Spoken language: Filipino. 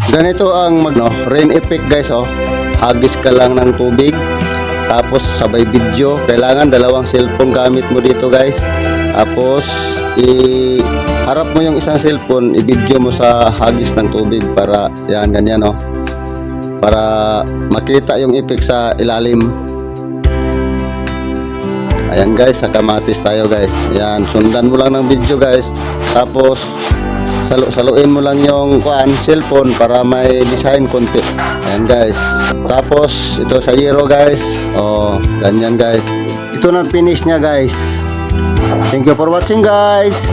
Ganito ang rain effect guys, oh. Hagis ka lang ng tubig tapos sabay video. Kailangan dalawang cellphone gamit mo dito guys. Tapos harap mo yung isang cellphone, i-video mo sa hagis ng tubig para yan ganyan, oh. Para makita yung effect sa ilalim. Ayan guys, sa kamatis tayo guys. Ayan, sundan mo lang ng video guys. Tapos saluin mo lang yung cellphone para may design konti. Ayan guys. Tapos ito sa zero guys. Oh, ganyan guys. Ito na finish niya guys. Thank you for watching guys.